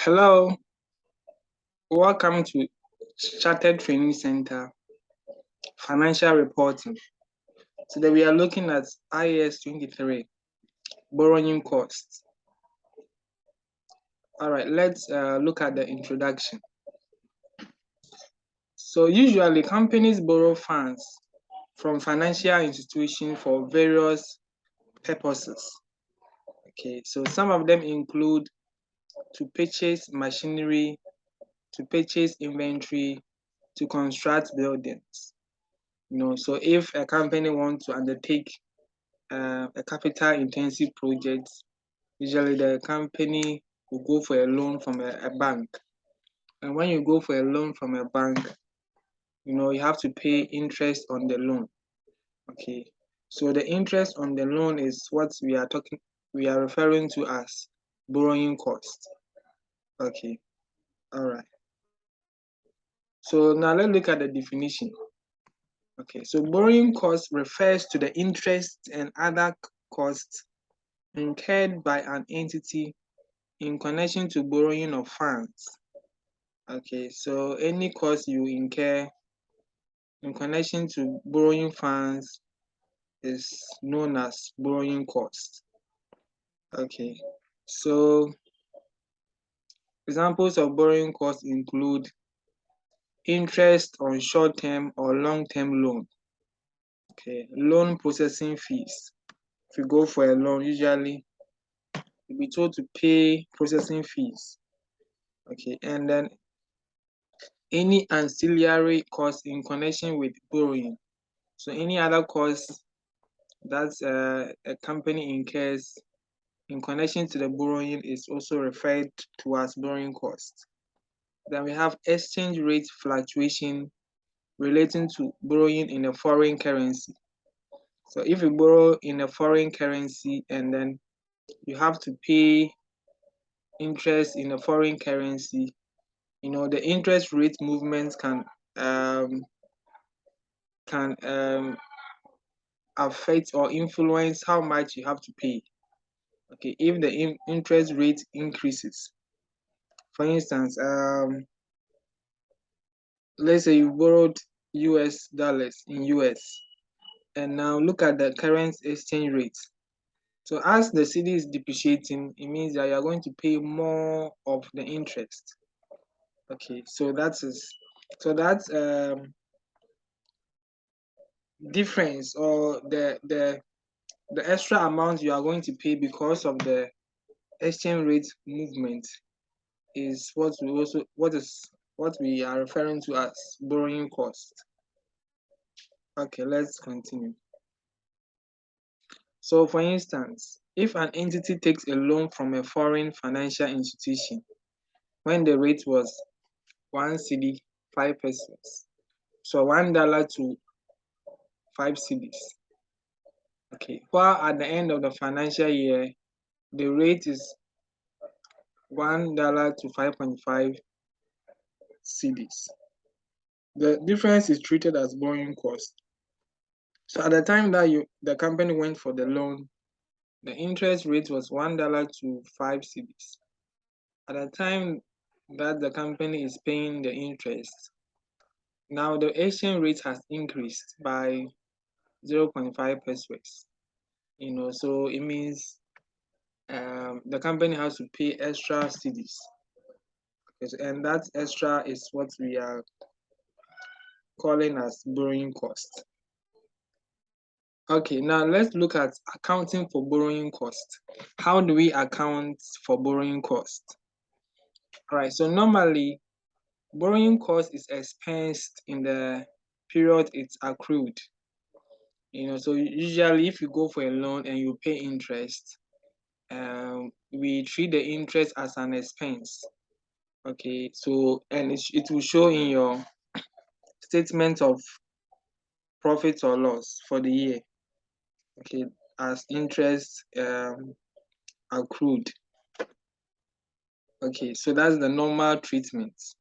Hello, welcome to Chartered Training Center Financial Reporting. Today we are looking at IAS 23, borrowing costs. All right, let's look at the introduction. So usually companies borrow funds from financial institutions for various purposes. Okay, so some of them include to purchase machinery, to purchase inventory, to construct buildings. So if a company wants to undertake a capital-intensive project, usually the company will go for a loan from a bank. And when you go for a loan from a bank, you have to pay interest on the loan. Okay, so the interest on the loan is what we are referring to as borrowing cost. Okay, all right. So now let's look at the definition. Okay, so borrowing cost refers to the interest and other costs incurred by an entity in connection to borrowing of funds. Okay, so any cost you incur in connection to borrowing funds is known as borrowing cost. Okay, so examples of borrowing costs include interest on short-term or long-term loan. Okay, loan processing fees. If you go for a loan, usually you'll be told to pay processing fees. Okay, and then any ancillary costs in connection with borrowing. So any other costs that a company incurs in connection to the borrowing is also referred to as borrowing cost. Then we have exchange rate fluctuation relating to borrowing in a foreign currency. So if you borrow in a foreign currency and then you have to pay interest in a foreign currency, the interest rate movements can affect or influence how much you have to pay. Okay, if the interest rate increases, for instance, let's say you borrowed US dollars in US, and now look at the current exchange rate. So as the cedi is depreciating, it means that you are going to pay more of the interest. Okay, so that difference or the extra amount you are going to pay because of the exchange rate movement is what we are referring to as borrowing cost. Okay, let's continue. So for instance, if an entity takes a loan from a foreign financial institution when the rate was 1 cedi 5 pesos, so $1 to 5 cedis. Okay, while at the end of the financial year the rate is $1 to 5.5 cedis. The difference is treated as borrowing cost. So at the time that the company went for the loan, the interest rate was $1 to 5 cedis. At the time that the company is paying the interest, now the exchange rate has increased by 0.5 pesos. So it means the company has to pay extra cedis. Okay, and that extra is what we are calling as borrowing cost. Okay, now let's look at accounting for borrowing cost. How do we account for borrowing cost? All right, so normally borrowing cost is expensed in the period it's accrued. So usually if you go for a loan and you pay interest, we treat the interest as an expense. Okay, so and it will show in your statement of profit or loss for the year. Okay, as interest accrued. Okay, so that's the normal treatment.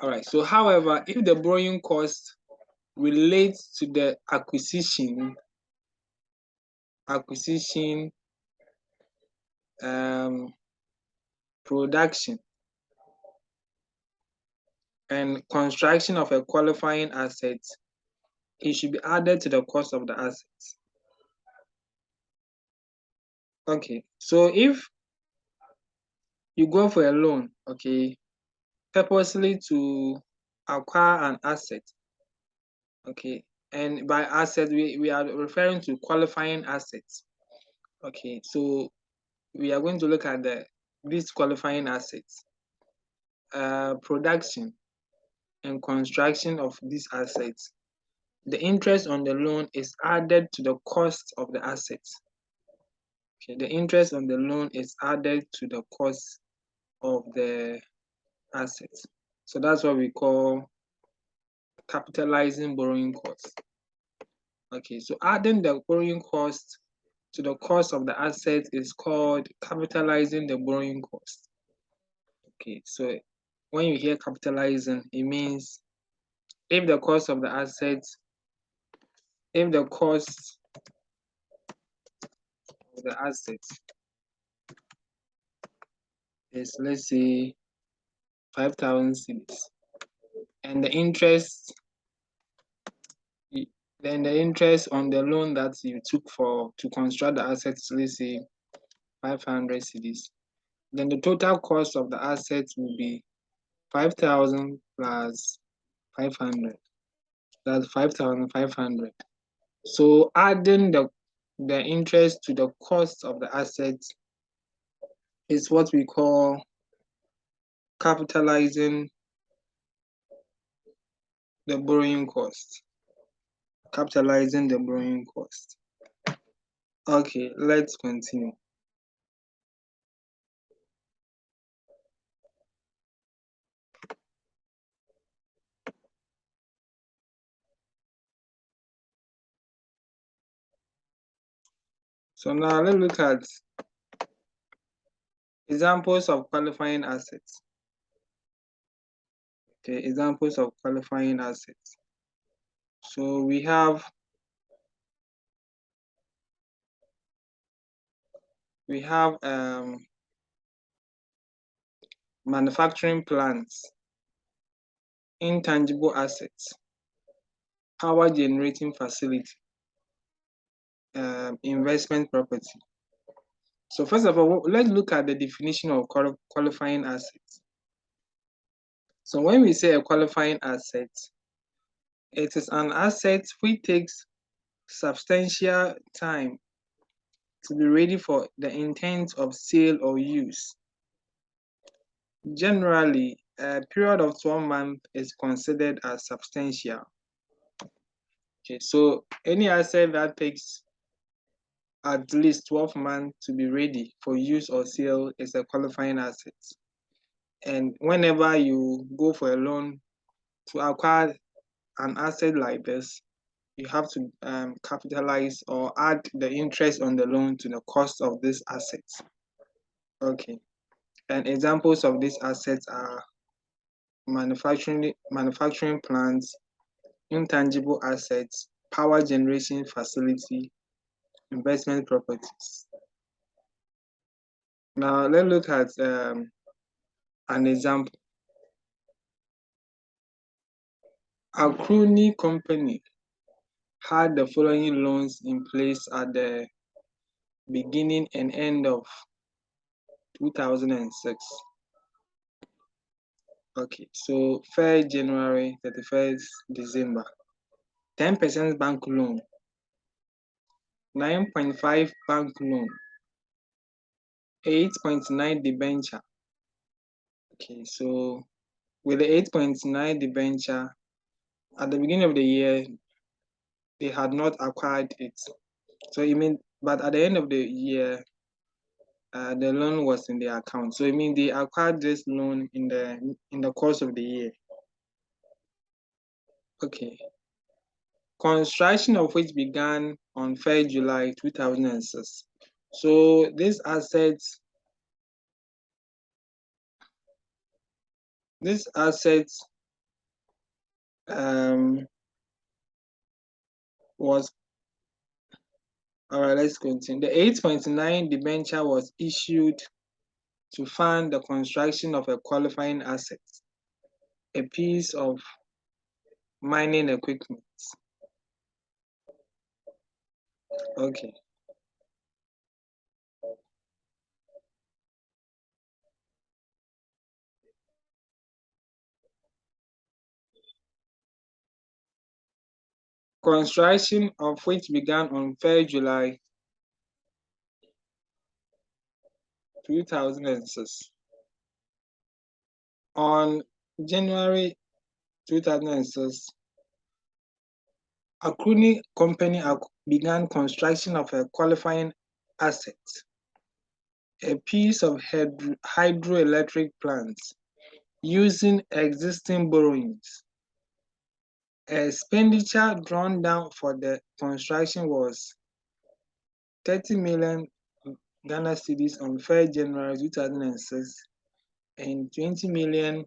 All right, so however, if the borrowing cost relates to the acquisition, production, and construction of a qualifying asset, it should be added to the cost of the assets. Okay, so if you go for a loan, okay, purposely to acquire an asset, okay, and by asset we are referring to qualifying assets. Okay, so we are going to look at these qualifying assets, production and construction of these assets. The interest on the loan is added to the cost of the assets. Okay, the interest on the loan is added to the cost of the assets. So that's what we call capitalizing borrowing costs. Okay, so adding the borrowing cost to the cost of the asset is called capitalizing the borrowing cost. Okay, so when you hear capitalizing, it means if the cost of the asset, if the cost of the asset is, let's say, 5,000 cedis, and the interest, then the interest on the loan that you took to construct the assets, let's say 500 cedis, then the total cost of the assets will be 5,000 plus 500. That's 5,500. So adding the interest to the cost of the assets is what we call capitalizing the borrowing cost. Capitalizing the borrowing cost. Okay, let's continue. So now let's look at examples of qualifying assets. Okay, examples of qualifying assets. So we have manufacturing plants, intangible assets, power generating facility, investment property. So first of all, let's look at the definition of qualifying assets. So when we say a qualifying asset, it is an asset which takes substantial time to be ready for the intent of sale or use. Generally, a period of 12 months is considered as substantial. Okay, so any asset that takes at least 12 months to be ready for use or sale is a qualifying asset. And whenever you go for a loan to acquire an asset like this, you have to capitalize or add the interest on the loan to the cost of this asset. Okay, and examples of these assets are manufacturing plants, intangible assets, power generation facility, investment properties. Now let's look at an example. Akruni Company had the following loans in place at the beginning and end of 2006. Okay, so 1st January, 31st December. 10% bank loan, 9.5 bank loan, 8.9 debenture. Okay, so with the 8.9 debenture, at the beginning of the year, they had not acquired it. So it means, but at the end of the year, the loan was in their account. So it means they acquired this loan in the course of the year. Okay. Construction of which began on 1st July 2006. So this asset was, all right, let's continue. The 8.9 debenture was issued to fund the construction of a qualifying asset. a piece of mining equipment. Okay. Construction of which began on 1st July 2006. On January 2006, Akruni Company began construction of a qualifying asset, a piece of hydroelectric plant using existing borrowings. Expenditure drawn down for the construction was 30 million Ghana cedis on 1st January 2006 and 20 million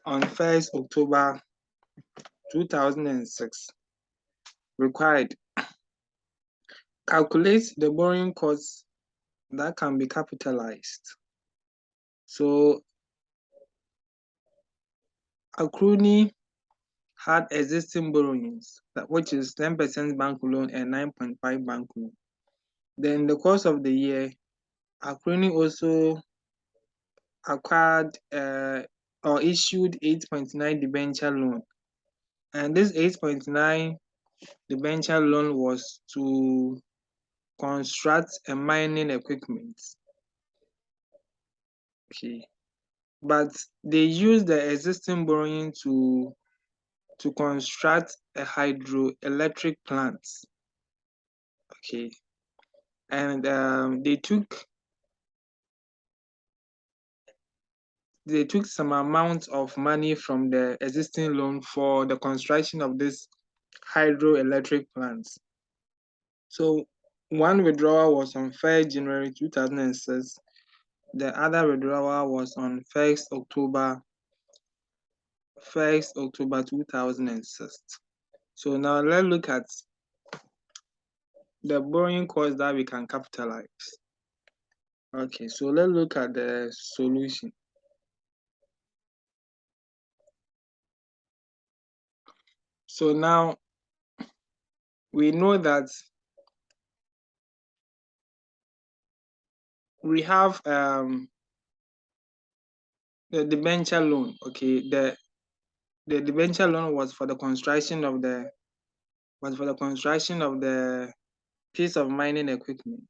on 1st October 2006. Required. Calculate the borrowing costs that can be capitalized. So Akruni had existing borrowings, which is 10% bank loan and 9.5 bank loan. Then in the course of the year, Akruni also acquired or issued 8.9 debenture loan. And this 8.9 debenture loan was to construct a mining equipment. Okay. But they used the existing borrowing to construct a hydroelectric plant. Okay. And they took some amount of money from the existing loan for the construction of this hydroelectric plant. So one withdrawal was on 1st January 2006. The other withdrawal was on 1st October 2006. So now let's look at the borrowing cost that we can capitalize. Okay, so let's look at the solution. So now we know that we have the debenture loan. Okay, the debenture loan was for the construction of the piece of mining equipment.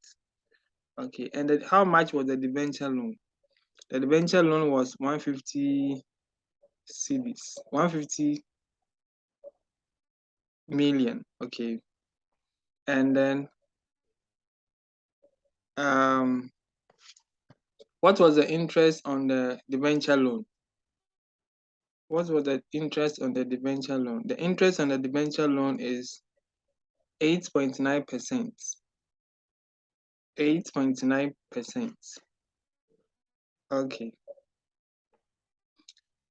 Okay, and how much was the debenture loan? The debenture loan was 150 cedis, 150 million. Okay, and then what was the interest on the debenture loan? What was the interest on the debenture loan? The interest on the debenture loan is 8.9%. 8.9%. Okay.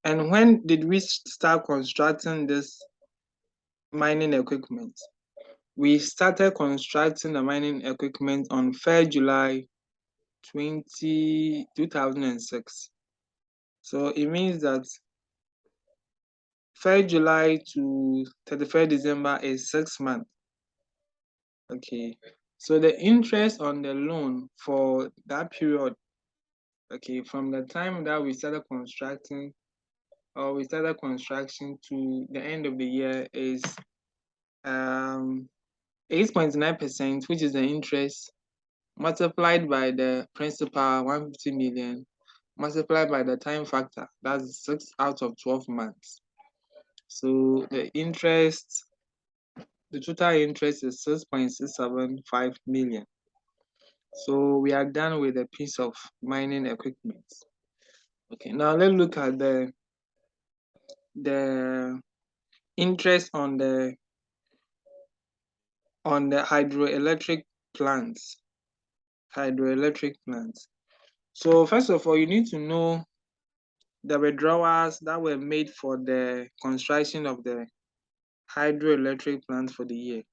And when did we start constructing this mining equipment? We started constructing the mining equipment on 1st July 2006. So it means that 1st July to 31st December is 6 months. Okay. So the interest on the loan for that period, okay, from the time that we started construction to the end of the year is 8.9%, which is the interest multiplied by the principal 150 million multiplied by the time factor, that's 6 out of 12 months. So the total interest is 6.675 million. So we are done with a piece of mining equipment. Okay, now let's look at the interest on the hydroelectric plants. So first of all, you need to know the withdrawals that were made for the construction of the hydroelectric plant for the year.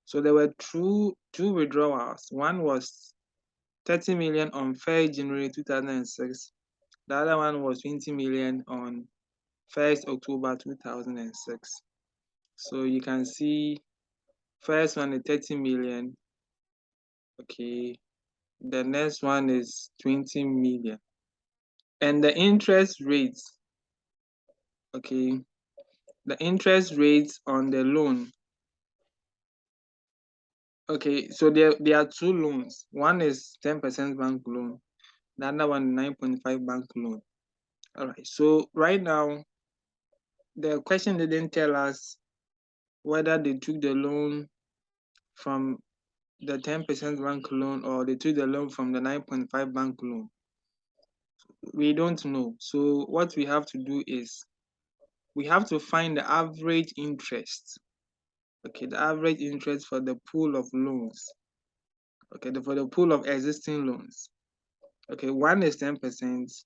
So there were two withdrawals. One was 30 million on 1st January 2006. The other one was 20 million on 1st October 2006. So you can see first one is 30 million. Okay, the next one is 20 million. And the interest rates, okay, the interest rates on the loan. Okay, so there are two loans. One is 10% bank loan, the other one 9.5 bank loan. All right, so right now, the question didn't tell us whether they took the loan from the 10% bank loan or they took the loan from the 9.5 bank loan. We don't know. So what we have to do is we have to find the average interest. Okay, the average interest for the pool of loans. Okay, for the pool of existing loans. Okay, one is 10%,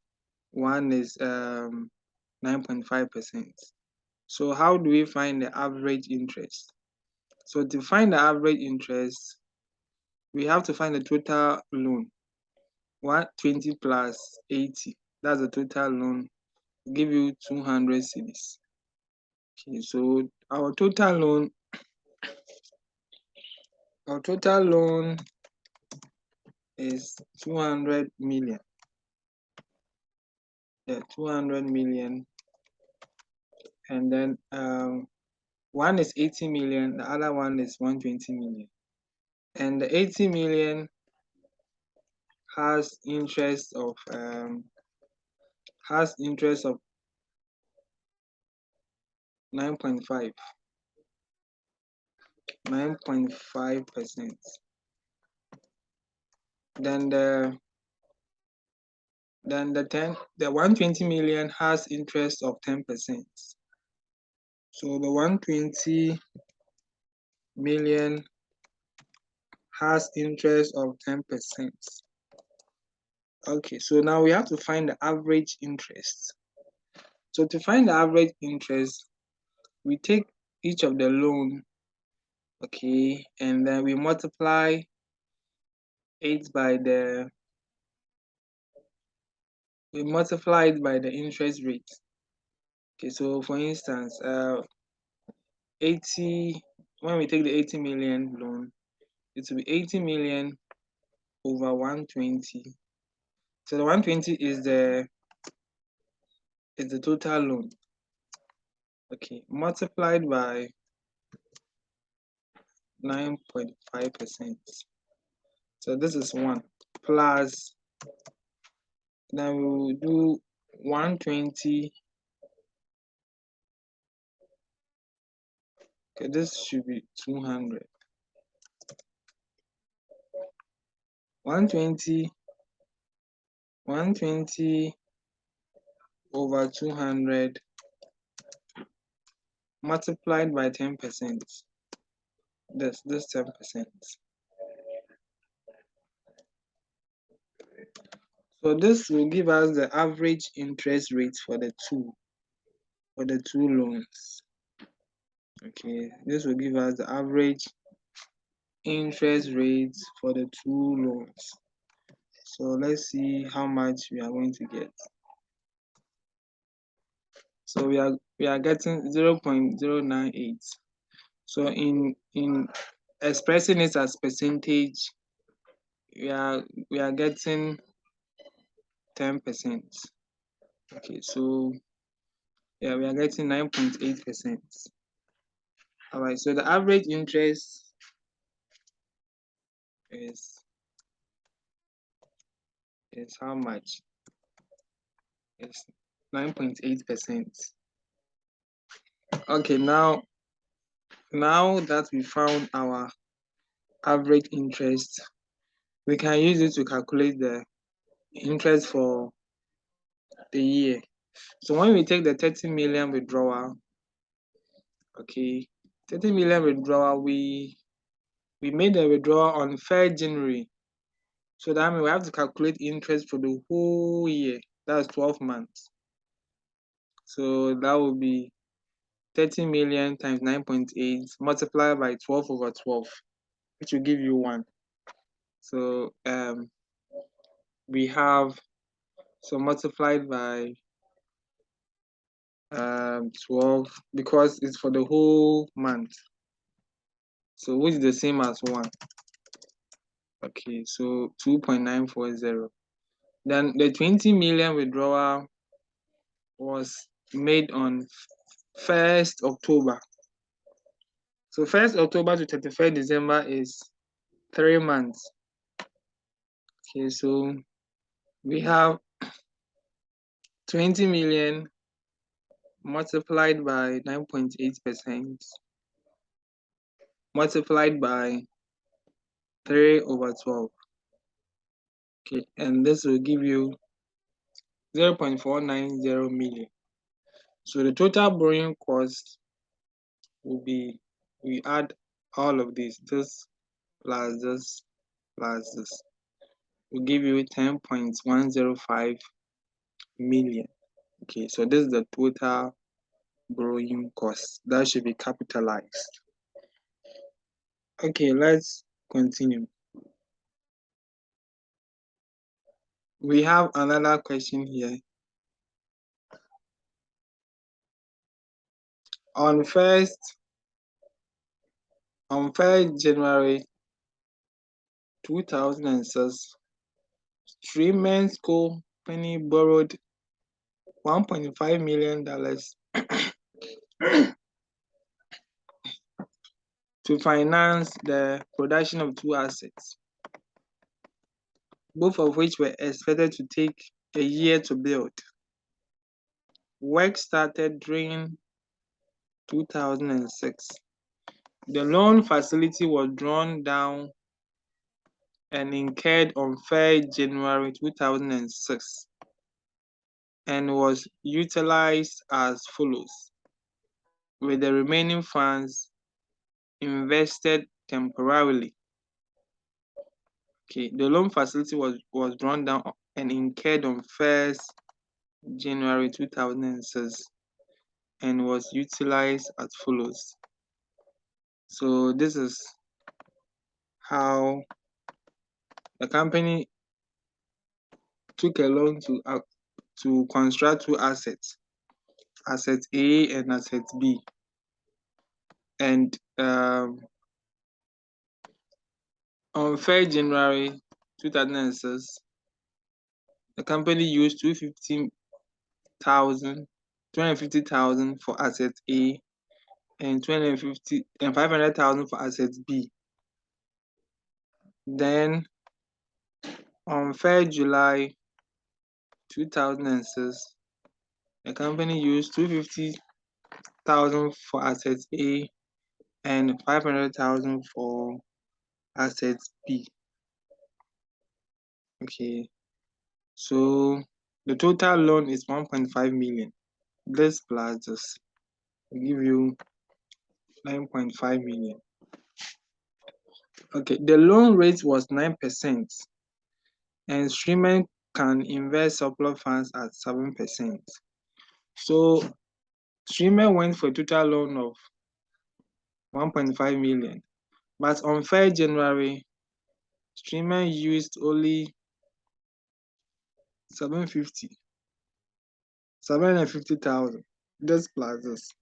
one is 9.5%. So how do we find the average interest? So to find the average interest, we have to find the total loan. 120 plus 80, that's the total loan, give you 200 cedis. Okay, so our total loan is 200 million. Yeah, 200 million. And then one is 80 million, the other one is 120 million. And the 80 million has interest of 9.5%. Then the 120 million has interest of 10%. So the 120 million has interest of 10%. Okay, so now we have to find the average interest. So to find the average interest, we take each of the loan, okay, and then we multiply it by the interest rate. Okay, so for instance, 80, when we take the 80 million loan, it will be 80 million over 120. So the 120 is the total loan. Okay, multiplied by 9.5%. So this is 1 plus, then we will do 120. Okay, this should be 200. 120 over 200 multiplied by 10%. This 10%. So this will give us the average interest rate for the two loans. Okay, this will give us the average interest rates for the two loans. So let's see how much we are going to get. So we are getting 0.098. So in expressing it as percentage, we are getting 10%. Okay, so yeah, we are getting 9.8%. All right, so the average interest is how much? It's 9.8%. Okay, now that we found our average interest, we can use it to calculate the interest for the year. So when we take the 30 million withdrawal, okay, 30 million withdrawal, we made the withdrawal on 3rd January. So that means we have to calculate interest for the whole year. That's 12 months. So that will be 30 million times 9.8 multiplied by 12 over 12, which will give you 1. So we have, so multiplied by 12 because it's for the whole month. So which is the same as 1. Okay, so 2.940. Then the 20 million withdrawal was made on 1st October. So 1st October to 31st December is 3 months. Okay, so we have 20 million multiplied by 9.8% multiplied by 3/12. Okay, and this will give you 0.490 million. So the total borrowing cost will be, we add all of this plus this plus this, will give you 10.105 million. Okay, so this is the total borrowing cost that should be capitalized. Okay, let's continue. We have another question here. On 1st January 2006, Streamers Company borrowed $1.5 million to finance the production of 2 assets, both of which were expected to take a year to build. Work started during 2006. The loan facility was drawn down and incurred on 1st January 2006 and was utilized as follows, with the remaining funds invested temporarily. Okay, the loan facility was drawn down and incurred on 1st January 2006 and was utilized as follows. So this is how the company took a loan to construct 2 assets, asset A and asset B. And on 1st January 2006, the company used 250,000 for asset A and 500,000 for asset B. Then on 1st July 2006, the company used 250,000 for asset A and 500,000 for asset B. Okay, so the total loan is 1.5 million. This plus this will give you 9.5 million. Okay, the loan rate was 9%, and Streamer can invest surplus funds at 7%. So Streamer went for a total loan of 1.5 million, but on 1st January, Streamer used only 750,000, this plus this,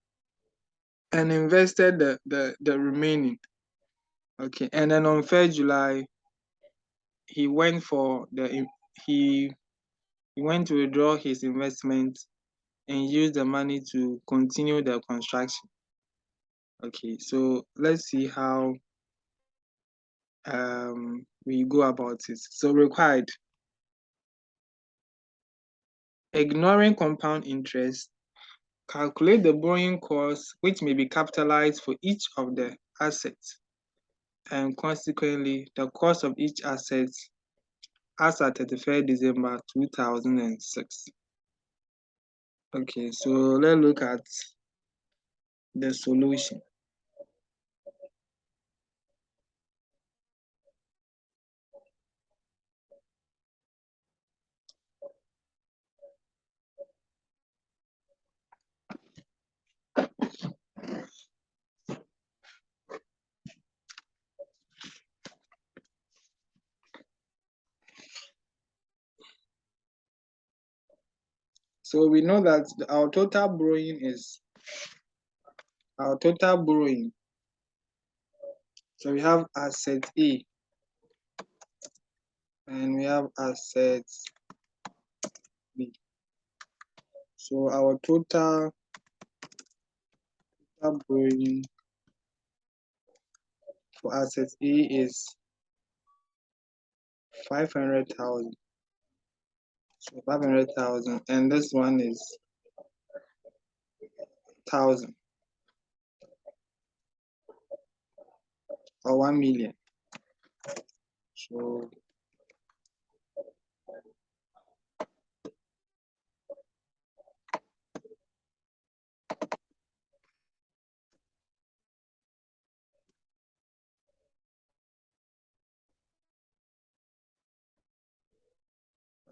and invested the remaining. Okay, and then on 1st July, he went to withdraw his investment and use the money to continue the construction. Okay, so let's see how we go about it. So required: ignoring compound interest, calculate the borrowing cost which may be capitalized for each of the assets, and consequently the cost of each asset as at 31st December 2006. Okay, so let's look at the solution. So we know that our total borrowing. So we have asset A and we have asset B. So our total borrowing for asset A is 500,000. So 500,000, and this one is 1,000 or 1 million. So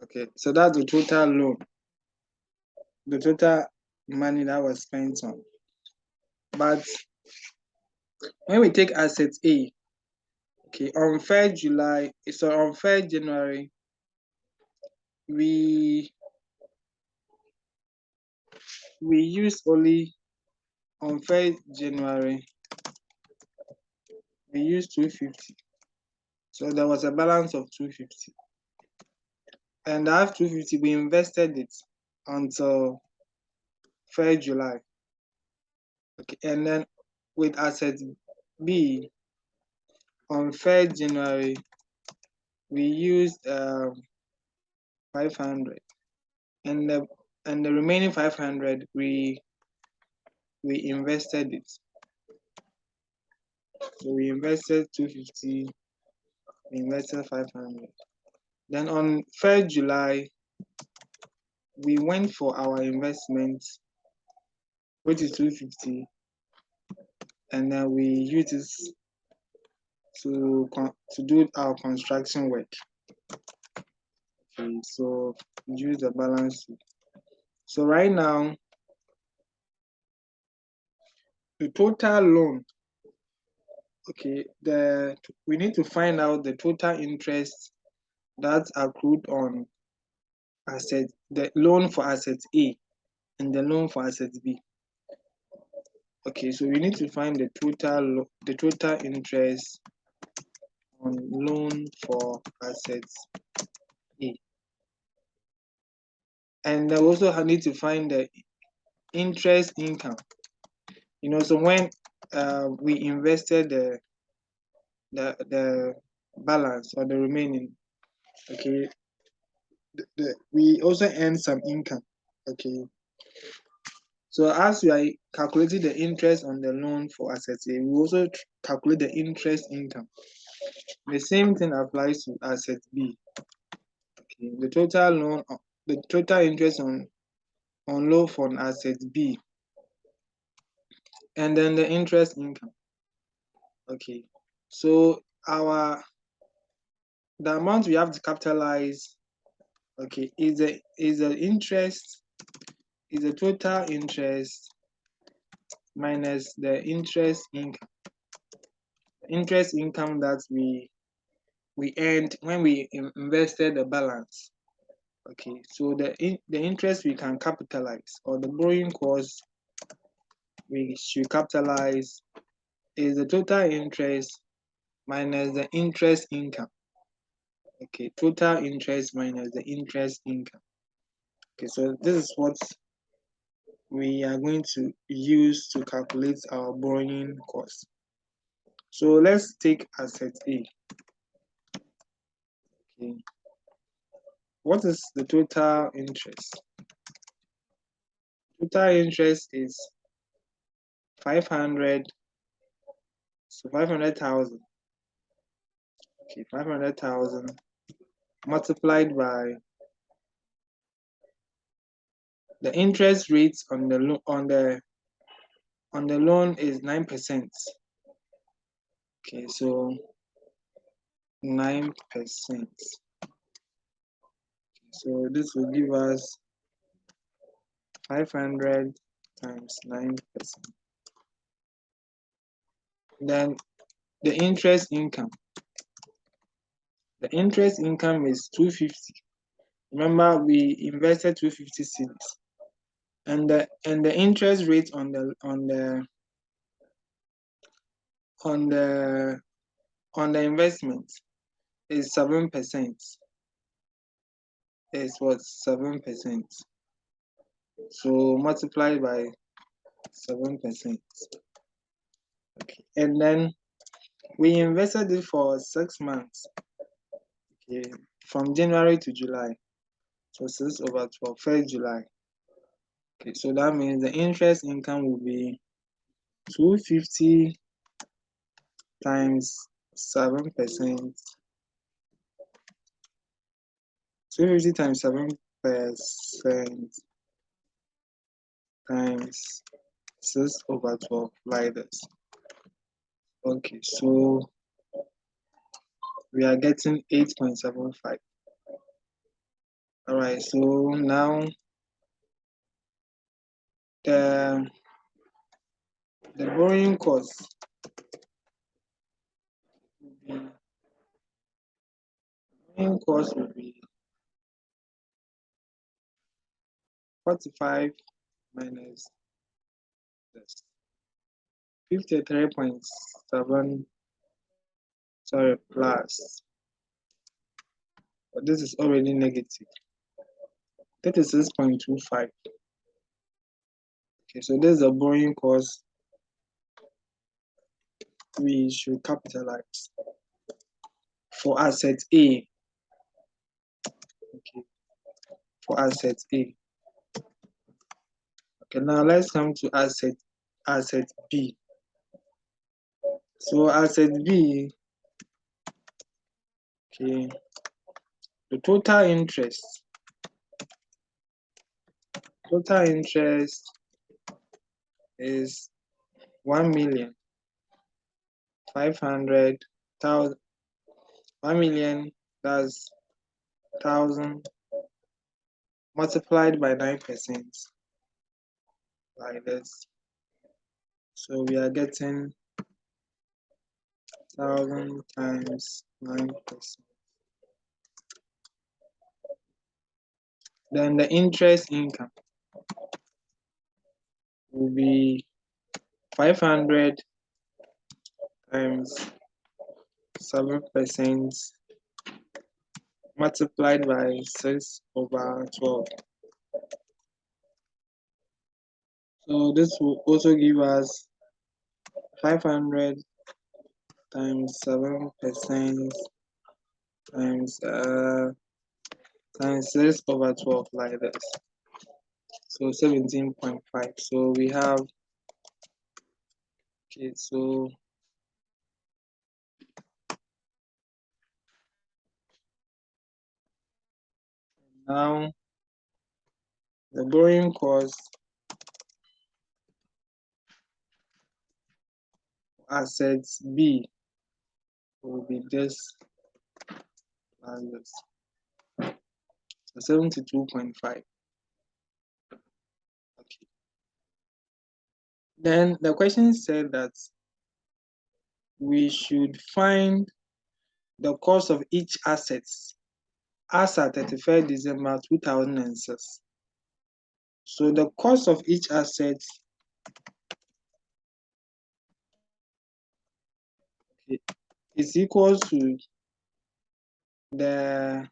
okay, so that's the total loan, the total money that was spent on. But when we take asset A, okay, on 1st July, so on 1st January, we used only, on 1st January, we used 250. So there was a balance of 250. And that 250, we invested it until 1st July. Okay, and then with asset B, on 1st January, we used 500, and the remaining 500 we invested it. So we invested 250, we invested 500. Then on 1st July, we went for our investment, which is 250, and then we used this to do our construction work. Okay, so use the balance sheet. So right now, the total loan, okay, we need to find out the total interest that's accrued on the loan for asset A and the loan for asset B. Okay, so we need to find the total interest on loan for assets A. And I also need to find the interest income. So when we invested the balance or the remaining, okay, we also earn some income. Okay, so as we are calculating the interest on the loan for asset A, we also calculate the interest income. The same thing applies to asset B. Okay, the total interest on loan for asset B, and then the interest income. Okay, so the amount we have to capitalize, okay, is the total interest minus the interest income. Interest income that we earned when we invested the balance. Okay, so the interest we can capitalize, or the borrowing cost we should capitalize, is the total interest minus the interest income. Okay, total interest minus the interest income. Okay, so this is what we are going to use to calculate our borrowing cost. So let's take asset A. Okay, what is the total interest? Total interest is 500. So 500,000. Okay, 500,000 multiplied by the interest rates on the loan is 9%. Okay, so 9%. So this will give us 500 times 9%. Then the interest income. The interest income is 250. Remember, we invested 250 cedis. and the interest rate on the investment is 7%. Is what 7%. So multiplied by 7%. Okay, and then we invested it for 6 months. Okay, from January to July. So 6/12, 1st July. Okay, so that means the interest income will be 250 times 7%. 250 times 7% times 6/12 like this. Okay, so we are getting 8.75. All right, so now the borrowing cost will be 45 minus this 53.7, sorry, plus, but this is already negative, 36.25. Okay, so this is the borrowing cost we should capitalize for asset A. Okay, for asset A. Okay, now let's come to asset B. So asset B, okay, the total interest is 1,500,000. 1,000,000, that's 1,000 multiplied by 9% like this. So we are getting 1,000 times 9%. Then the interest income will be 500 times 7% multiplied by 6/12. So this will also give us 500 times 7% times 6/12 like this. So 17.5. So we have, okay, so now the borrowing cost assets B will be this as this. So 72.5. Okay. Then the question said that we should find the cost of each asset as at 31st December 2006. So the cost of each asset is equal to the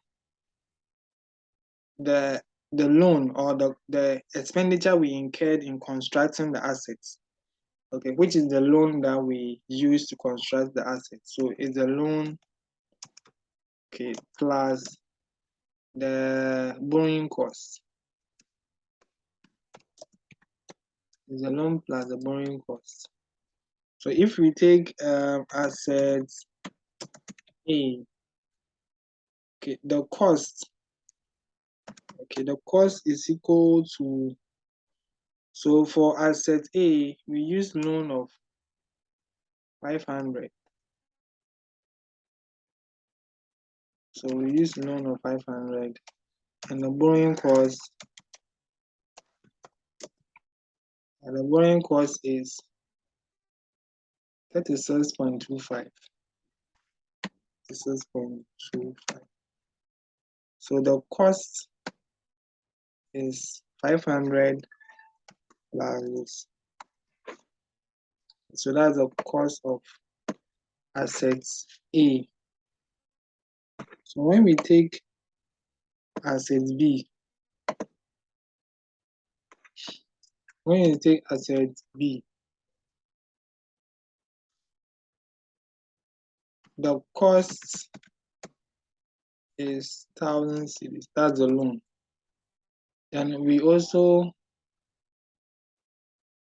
loan or the expenditure we incurred in constructing the assets. Okay, which is the loan that we use to construct the assets. So it's the loan, okay, plus the borrowing cost. It's the loan plus the borrowing cost. So if we take assets A, okay, the cost is equal to, so for asset A, we use loan of 500. So we use loan of 500, and the borrowing cost, is 36.25. 36.25. So the cost is 500 plus, so that's the cost of assets A. So when we take asset B, when you take asset B, the cost is 1,000 cedis. That's the loan. And we also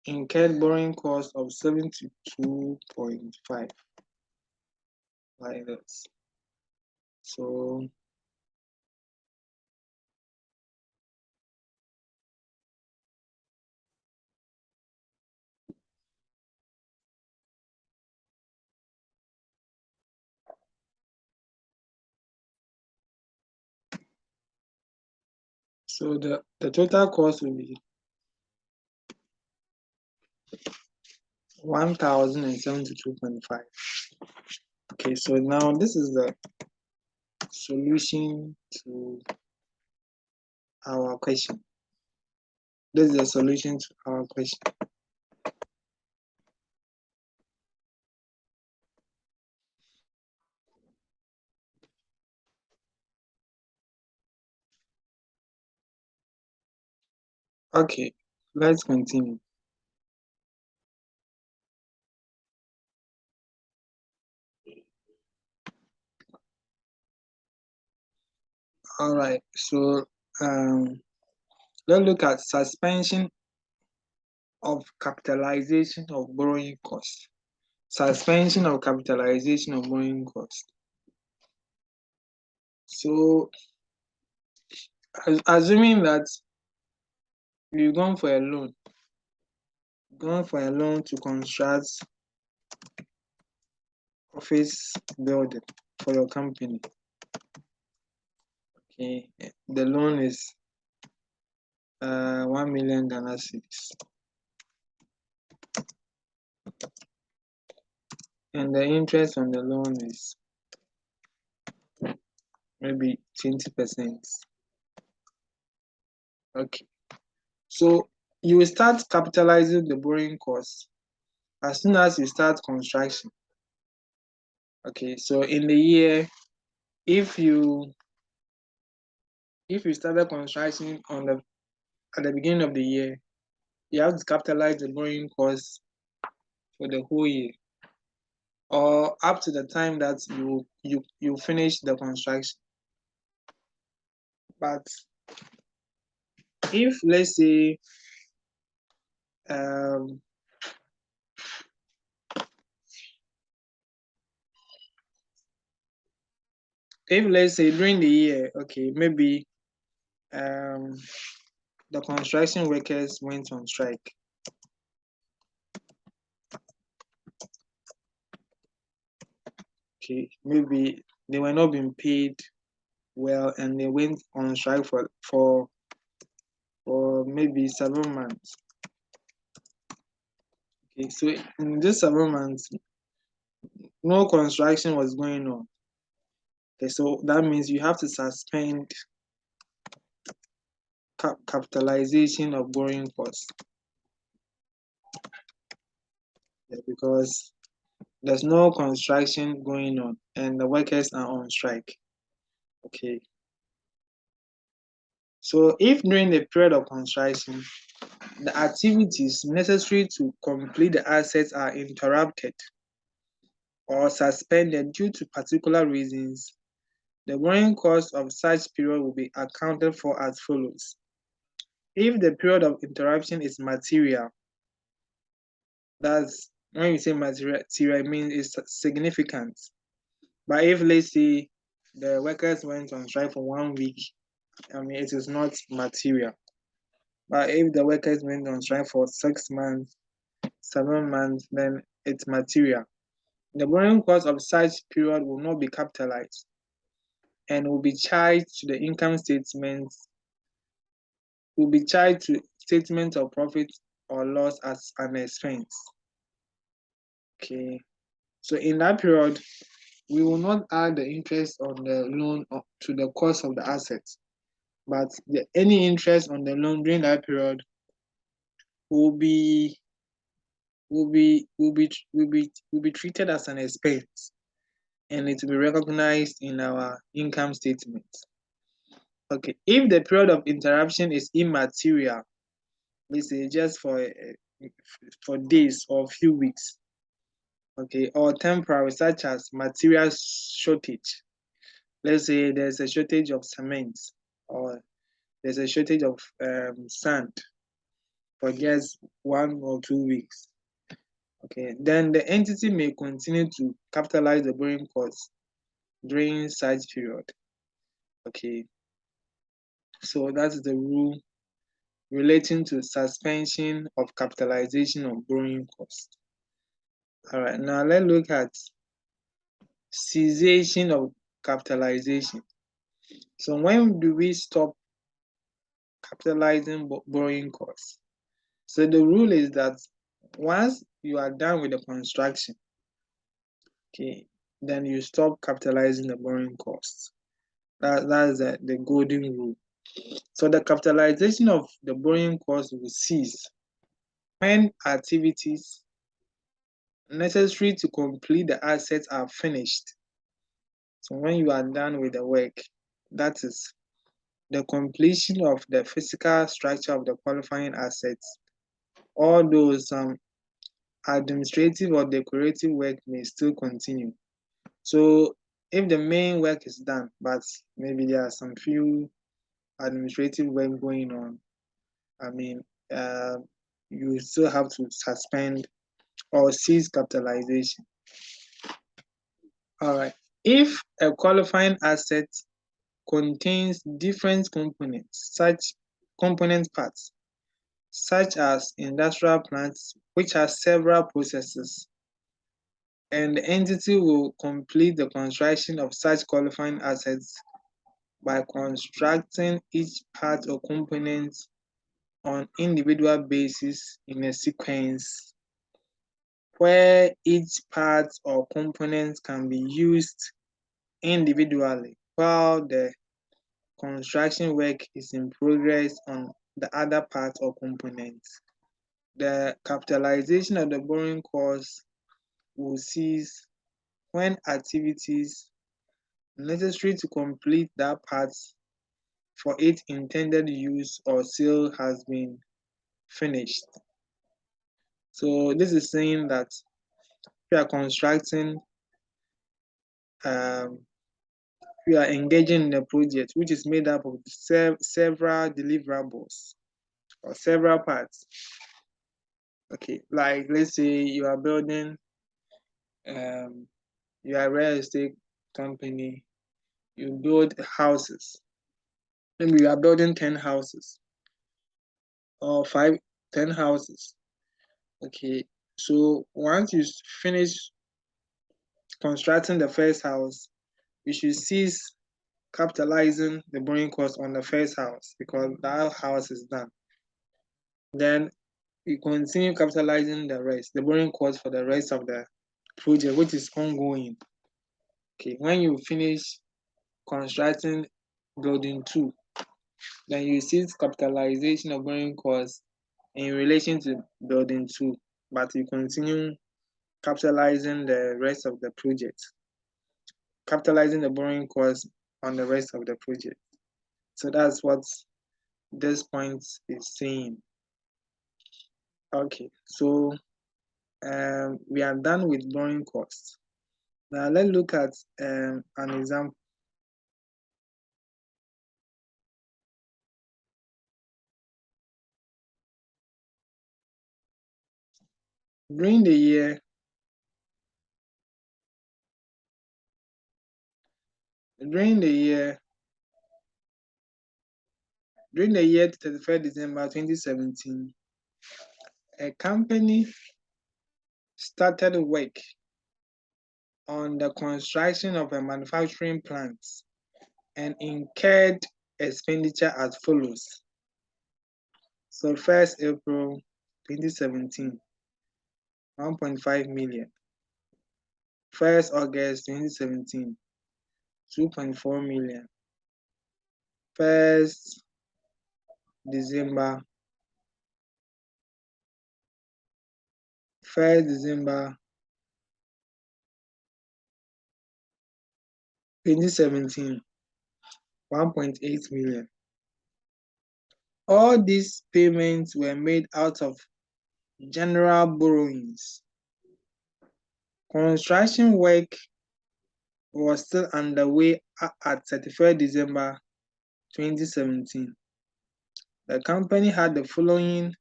incurred borrowing cost of 72.5 like this. So the total cost will be 1,072.5. Okay, so now this is the solution to our question. This is the solution to our question. Okay, let's continue. All right, so let's look at suspension of capitalization of borrowing cost. Suspension of capitalization of borrowing cost. So, assuming that you've gone for a loan, to construct office building for your company. Okay, the loan is 1 million Ghana cedis, and the interest on the loan is maybe 20%. Okay, so you will start capitalizing the borrowing cost as soon as you start construction. Okay, so in the year, if you started construction at the beginning of the year, you have to capitalize the borrowing cost for the whole year, or up to the time that you finish the construction. But if, let's say, during the year, okay, maybe the construction workers went on strike. Okay, maybe they were not being paid well, and they went on strike for maybe 7 months. Okay, so in this 7 months, no construction was going on. Okay, so that means you have to suspend capitalization of borrowing costs. Yeah, because there's no construction going on and the workers are on strike. Okay. So if during the period of construction, the activities necessary to complete the assets are interrupted or suspended due to particular reasons, the borrowing cost of such period will be accounted for as follows. If the period of interruption is material, that's when you say material, it means it's significant. But if, let's say, the workers went on strike for 1 week, it is not material. But if the workers went on strike for 6 months, 7 months, then it's material. The borrowing cost of such period will not be capitalized and will be charged to the income statement, statement of profit or loss as an expense. Okay, so in that period, we will not add the interest on the loan to the cost of the assets, but any interest on the loan during that period will be treated as an expense, and it will be recognized in our income statement. Okay, if the period of interruption is immaterial, let's say just for days or a few weeks, okay, or temporary, such as material shortage. Let's say there's a shortage of cement, or there's a shortage of sand for just 1 or 2 weeks. Okay, then the entity may continue to capitalize the borrowing costs during such period. Okay, so that's the rule relating to suspension of capitalization of borrowing costs. All right, now let's look at cessation of capitalization. So when do we stop capitalizing borrowing costs? So the rule is that once you are done with the construction, okay, then you stop capitalizing the borrowing costs. That's the golden rule. So the capitalization of the borrowing costs will cease when activities necessary to complete the assets are finished. So when you are done with the work, that is the completion of the physical structure of the qualifying assets. Although some administrative or decorative work may still continue. So if the main work is done, but maybe there are some few administrative work going on, I mean, you still have to suspend or cease capitalization. All right. If a qualifying asset contains different components, such component parts, such as industrial plants, which have several processes, and the entity will complete the construction of such qualifying assets by constructing each part or component on individual basis in a sequence where each part or component can be used individually while the construction work is in progress on the other part or components. The capitalization of the borrowing costs will cease when activities necessary to complete that part for its intended use or sale has been finished. So this is saying that we are constructing, we are engaging in a project which is made up of several deliverables or several parts. Okay, like let's say you are building, you are a real estate company, you build houses. Maybe you are building 10 houses or 10 houses. Okay, so once you finish constructing the first house, you should cease capitalizing the borrowing cost on the first house because that house is done. Then you continue capitalizing the rest, the borrowing cost for the rest of the project, which is ongoing. Okay, when you finish constructing building 2, then you cease capitalization of borrowing costs in relation to building 2, but you continue capitalizing the rest of the project, capitalizing the borrowing costs on the rest of the project. So that's what this point is saying. Okay, so we are done with borrowing costs. Now let's look at an example. During the year 31st December 2017, a company started work on the construction of a manufacturing plant and incurred expenditure as follows. So 1st April 2017, 1.5 million. 1st August 2017, 2.4 million. 1st December 1st December 2017, 1.8 million. All these payments were made out of general borrowings. Construction work was still underway at 31st December 2017. The company had the following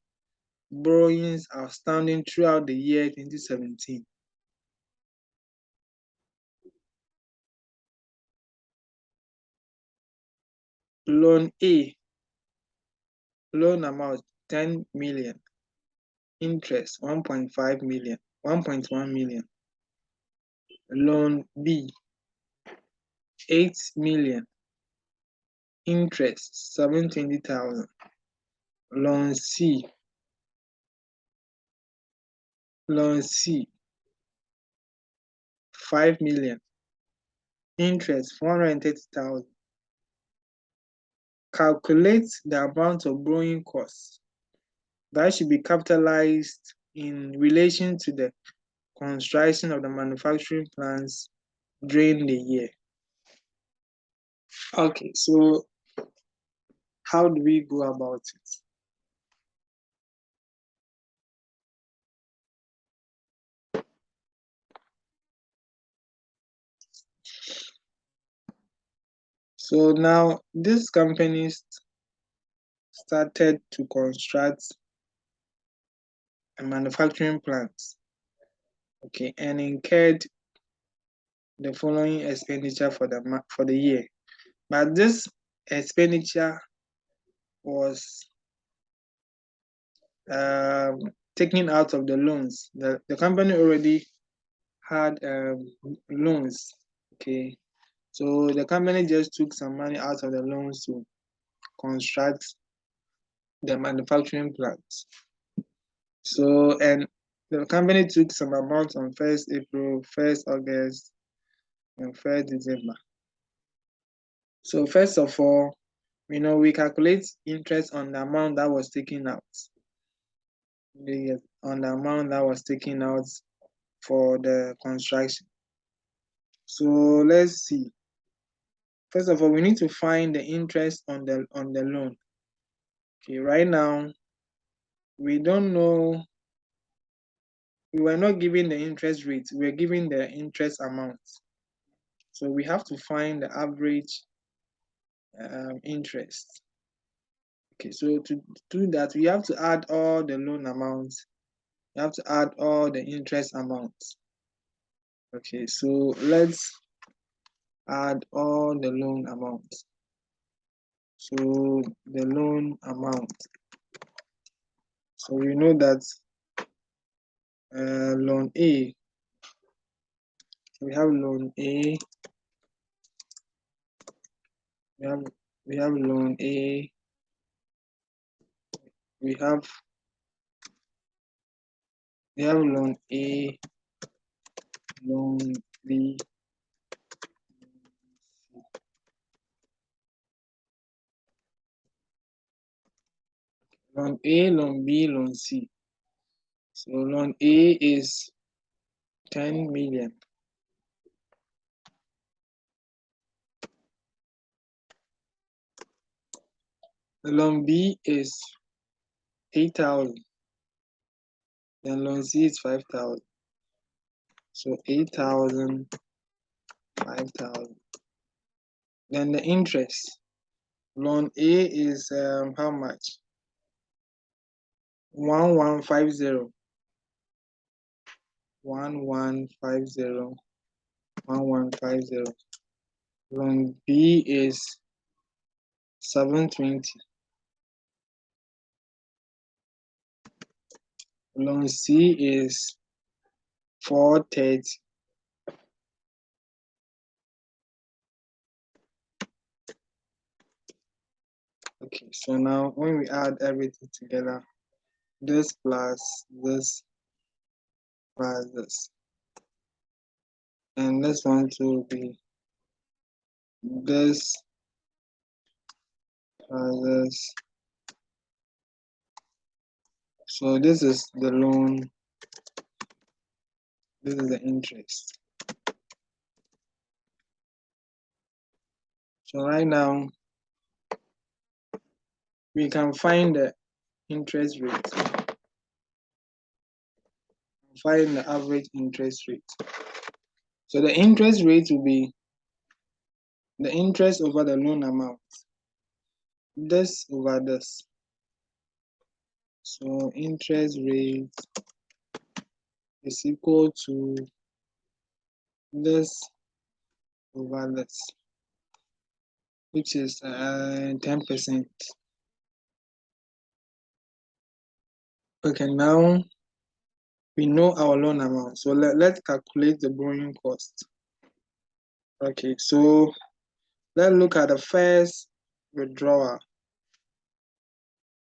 borrowings outstanding throughout the year 2017. Loan A, loan amount 10 million, interest 1.5 million, 1.1 million. Loan B, 8 million, interest 720,000. Loan C, 5 million, interest 430,000. Calculate the amount of borrowing costs that should be capitalized in relation to the construction of the manufacturing plants during the year. Okay, so how do we go about it? So now these companies started to construct a manufacturing plant, okay, and incurred the following expenditure for the year. But this expenditure was taken out of the loans. The company already had loans, okay. So the company just took some money out of the loans to construct the manufacturing plant. So, and the company took some amount on 1st April, 1st August, and 1st December. So first of all, we calculate interest on the amount that was taken out. On the amount that was taken out for the construction. So let's see. First of all, we need to find the interest on the loan. Okay, right now we don't know. We were not given the interest rate. We were given the interest amount. So we have to find the average interest. Okay, so to do that, we have to add all the loan amounts. You have to add all the interest amounts. Okay, so let's add all the loan amounts. So the loan amount. So we know that loan A, we have loan A, we have loan A, we have loan A, loan B, loan A, loan B, loan C. So loan A is 10 million. Loan B is 8,000. Then loan C is 5,000. So 8,000, 5,000. Then the interest. Loan A is how much? 1150. 1150. 1150. Loan B is 720. Loan C is 430. Okay, so now when we add everything together, this plus this plus this, and this one to be this plus this. So this is the loan This is the interest. So right now, we can find the interest rate. Find the average interest rate. So the interest rate will be the interest over the loan amount. This over this. So interest rate is equal to this over this, which is 10%. Okay, now we know our loan amount. So let's calculate the borrowing cost. Okay, so let's look at the first withdrawal.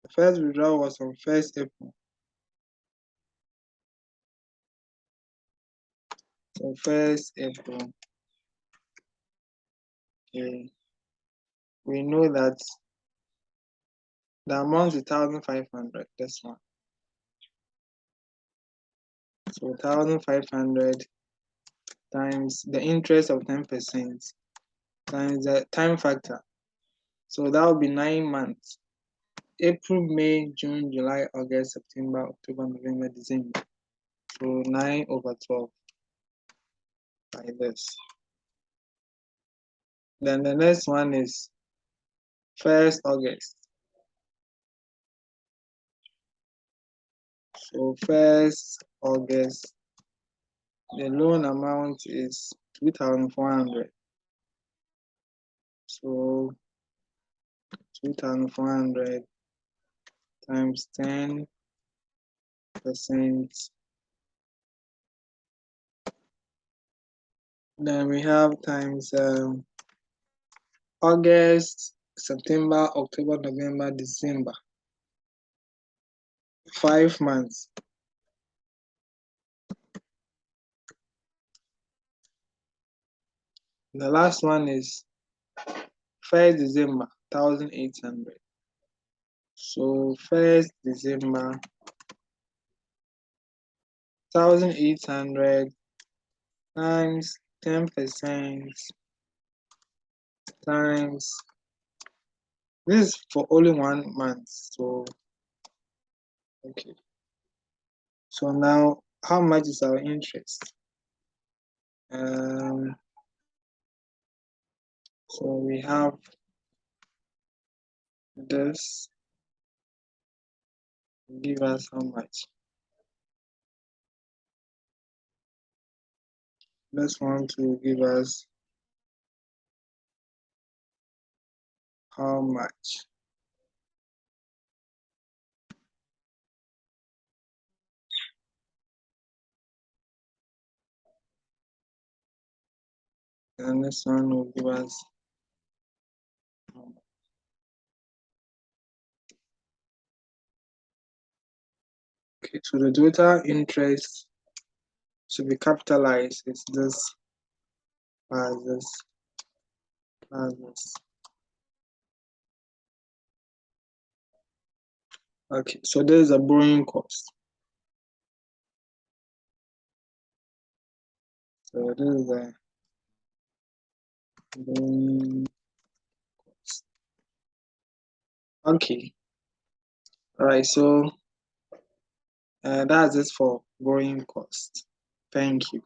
The first withdrawal was on 1st April. So 1st April. Okay. We know that the amount is 1,500. This one. So 1,500 times the interest of 10% times the time factor. So that will be 9 months. April, May, June, July, August, September, October, November, December. So 9/12 like this. Then the next one is 1st August. So 1st August, the loan amount is 2,400. So 2,400 times 10%. Then we have times August, September, October, November, December. 5 months. The last one is 1st December, 1,800. So 1st December, 1,800 times 10% times, this is for only 1 month. So okay. So now how much is our interest? So we have this give us how much? This one to give us how much? And this one will give us how much? Okay, so the total interest to be capitalized is this plus this plus this. Okay, so there is a borrowing cost. So this is the borrowing cost. Okay. All right, so that's it for borrowing cost. Thank you.